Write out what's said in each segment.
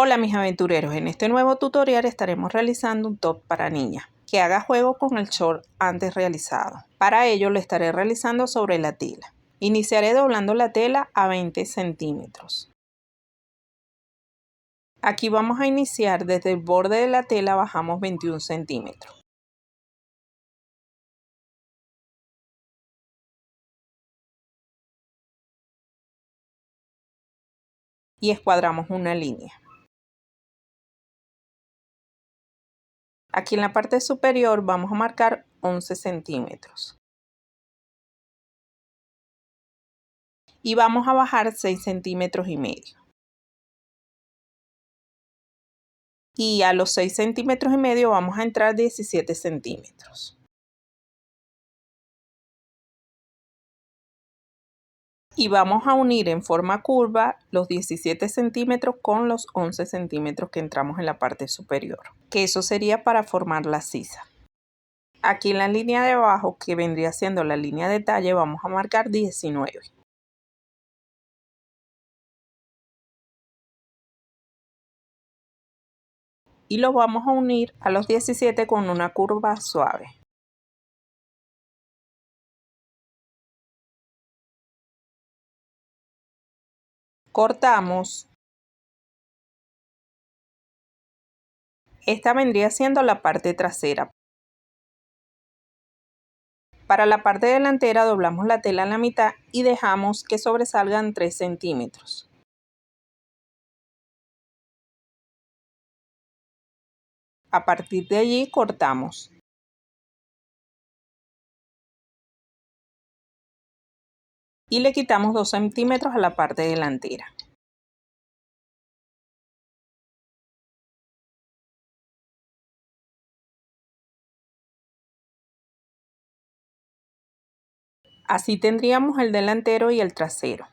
Hola mis aventureros, en este nuevo tutorial estaremos realizando un top para niña que haga juego con el short antes realizado. Para ello lo estaré realizando sobre la tela. Iniciaré doblando la tela a 20 centímetros. Aquí vamos a iniciar desde el borde de la tela, bajamos 21 centímetros. Y escuadramos una línea. Aquí en la parte superior vamos a marcar 11 centímetros. Y vamos a bajar 6 centímetros y medio. Y a los 6 centímetros y medio vamos a entrar 17 centímetros. Y vamos a unir en forma curva los 17 centímetros con los 11 centímetros que entramos en la parte superior, que eso sería para formar la sisa. Aquí en la línea de abajo, que vendría siendo la línea de talle, vamos a marcar 19. Y lo vamos a unir a los 17 con una curva suave. Cortamos. Esta vendría siendo la parte trasera. Para la parte delantera doblamos la tela en la mitad y dejamos que sobresalgan 3 centímetros. A partir de allí cortamos. Y le quitamos 2 centímetros a la parte delantera. Así tendríamos el delantero y el trasero.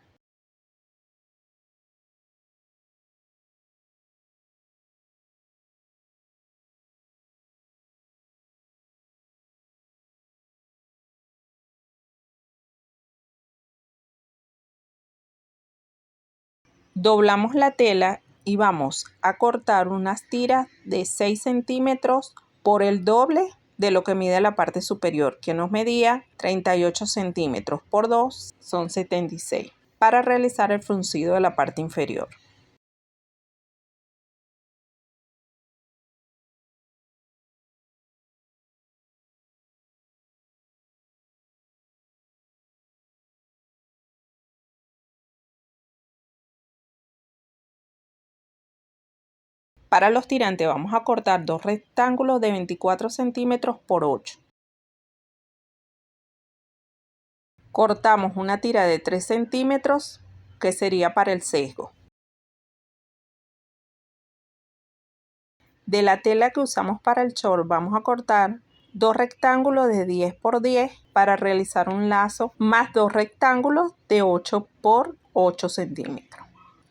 Doblamos la tela y vamos a cortar unas tiras de 6 centímetros por el doble de lo que mide la parte superior, que nos medía 38 centímetros por 2 son 76, para realizar el fruncido de la parte inferior. Para los tirantes vamos a cortar dos rectángulos de 24 centímetros por 8. Cortamos una tira de 3 centímetros que sería para el sesgo. De la tela que usamos para el short vamos a cortar dos rectángulos de 10 por 10 para realizar un lazo, más dos rectángulos de 8 por 8 centímetros.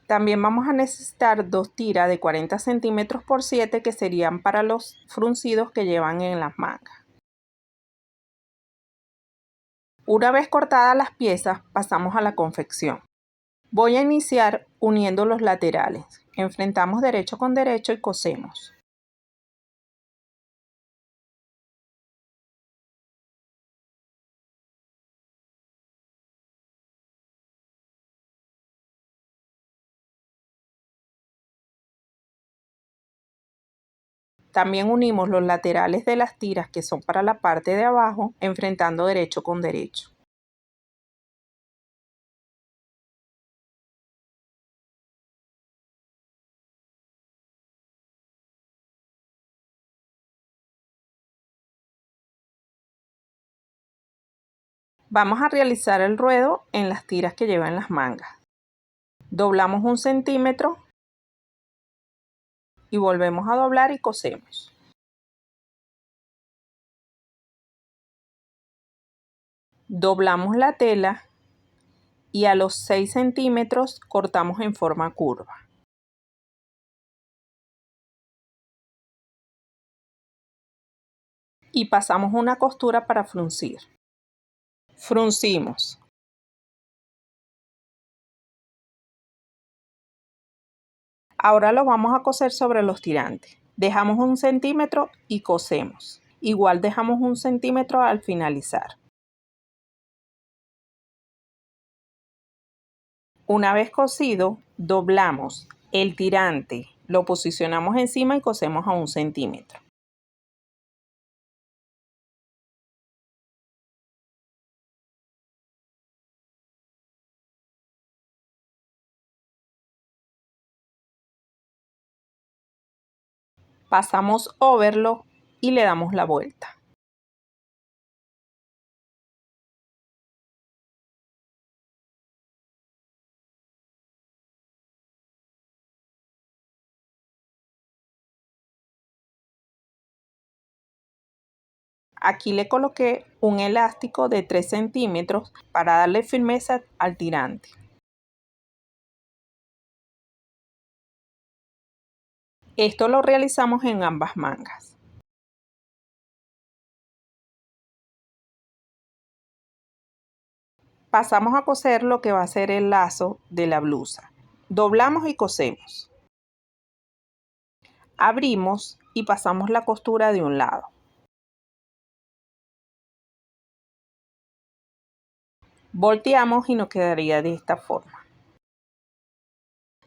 También vamos a necesitar dos tiras de 40 centímetros por 7 que serían para los fruncidos que llevan en las mangas. Una vez cortadas las piezas, pasamos a la confección. Voy a iniciar uniendo los laterales. Enfrentamos derecho con derecho y cosemos. También unimos los laterales de las tiras que son para la parte de abajo, enfrentando derecho con derecho. Vamos a realizar el ruedo en las tiras que llevan las mangas. Doblamos 1 centímetro y volvemos a doblar y cosemos. Doblamos la tela y a los 6 centímetros cortamos en forma curva. Y pasamos una costura para fruncir. Fruncimos. Ahora lo vamos a coser sobre los tirantes. Dejamos 1 centímetro y cosemos. Igual dejamos 1 centímetro al finalizar. Una vez cosido, doblamos el tirante, lo posicionamos encima y cosemos a 1 centímetro. Pasamos overlock y le damos la vuelta. Aquí le coloqué un elástico de 3 centímetros para darle firmeza al tirante. Esto lo realizamos en ambas mangas. Pasamos a coser lo que va a ser el lazo de la blusa. Doblamos y cosemos. Abrimos y pasamos la costura de un lado. Volteamos y nos quedaría de esta forma.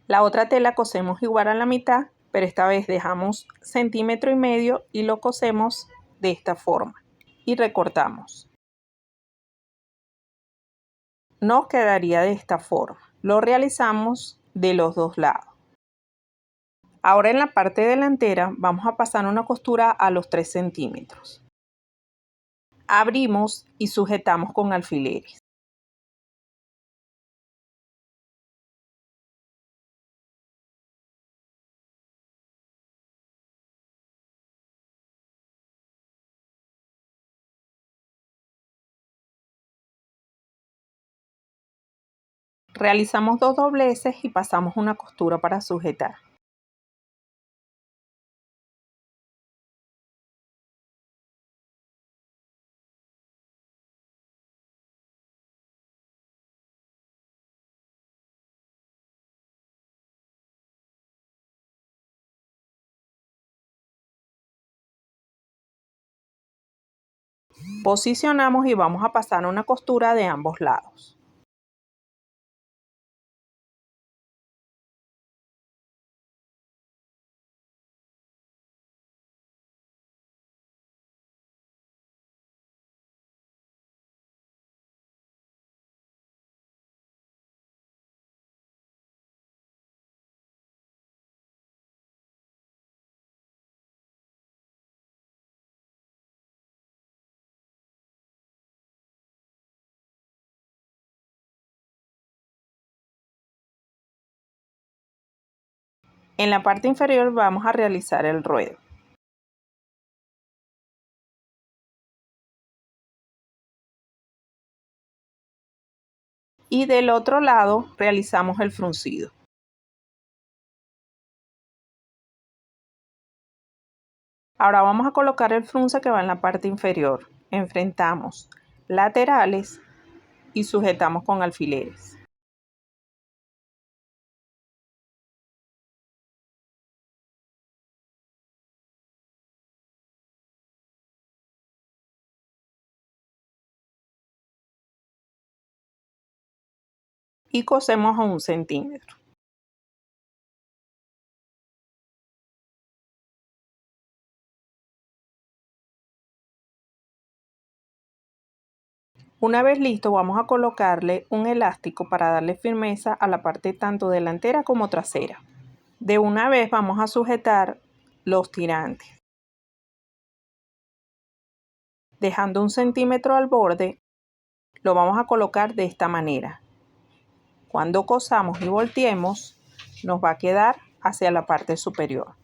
La otra tela cosemos igual a la mitad, pero esta vez dejamos 1,5 centímetros y lo cosemos de esta forma y recortamos. Nos quedaría de esta forma. Lo realizamos de los dos lados. Ahora en la parte delantera vamos a pasar una costura a los 3 centímetros. Abrimos y sujetamos con alfileres. Realizamos 2 dobleces y pasamos una costura para sujetar. Posicionamos y vamos a pasar una costura de ambos lados. En la parte inferior vamos a realizar el ruedo. Y del otro lado realizamos el fruncido. Ahora vamos a colocar el frunce que va en la parte inferior. Enfrentamos laterales y sujetamos con alfileres. Y cosemos a 1 centímetro. Una vez listo, vamos a colocarle un elástico para darle firmeza a la parte tanto delantera como trasera. De una vez vamos a sujetar los tirantes, dejando 1 centímetro al borde. Lo vamos a colocar de esta manera. Cuando cosamos y volteemos, nos va a quedar hacia la parte superior.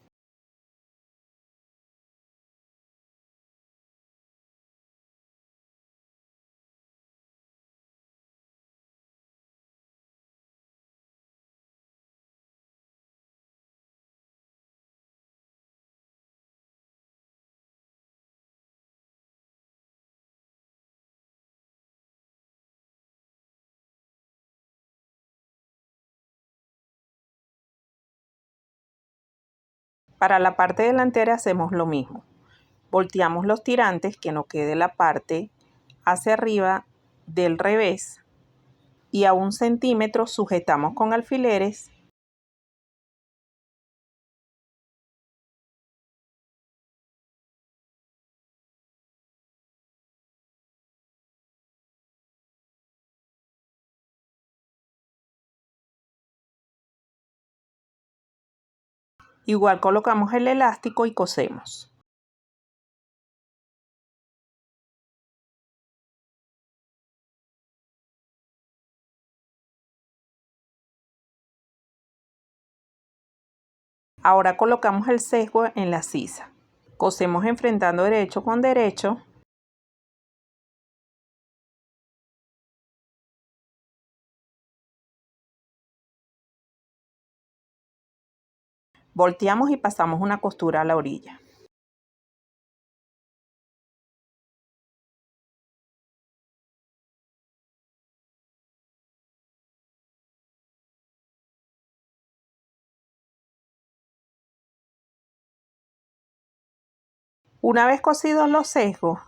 Para la parte delantera hacemos lo mismo. Volteamos los tirantes, que no quede la parte hacia arriba del revés, y a 1 centímetro sujetamos con alfileres igual colocamos el elástico y cosemos. Ahora colocamos el sesgo en la sisa. Cosemos enfrentando derecho con derecho. Volteamos y pasamos una costura a la orilla. Una vez cosidos los sesgos,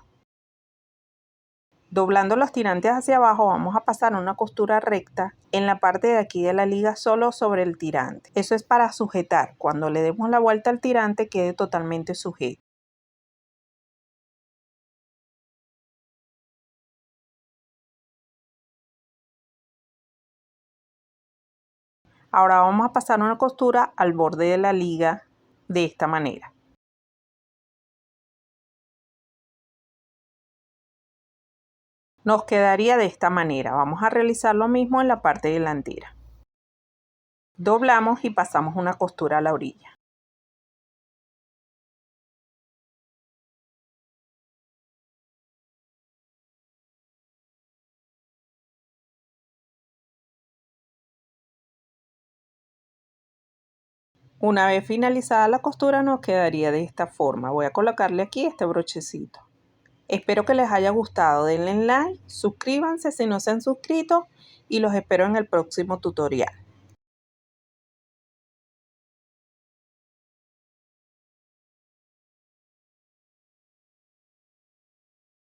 doblando los tirantes hacia abajo, vamos a pasar una costura recta en la parte de aquí de la liga solo sobre el tirante. Eso es para sujetar. Cuando le demos la vuelta al tirante quede totalmente sujeto. Ahora vamos a pasar una costura al borde de la liga de esta manera. Nos quedaría de esta manera. Vamos a realizar lo mismo en la parte delantera. Doblamos y pasamos una costura a la orilla. Una vez finalizada la costura nos quedaría de esta forma. Voy a colocarle aquí este brochecito. Espero que les haya gustado. Denle like, suscríbanse si no se han suscrito y los espero en el próximo tutorial.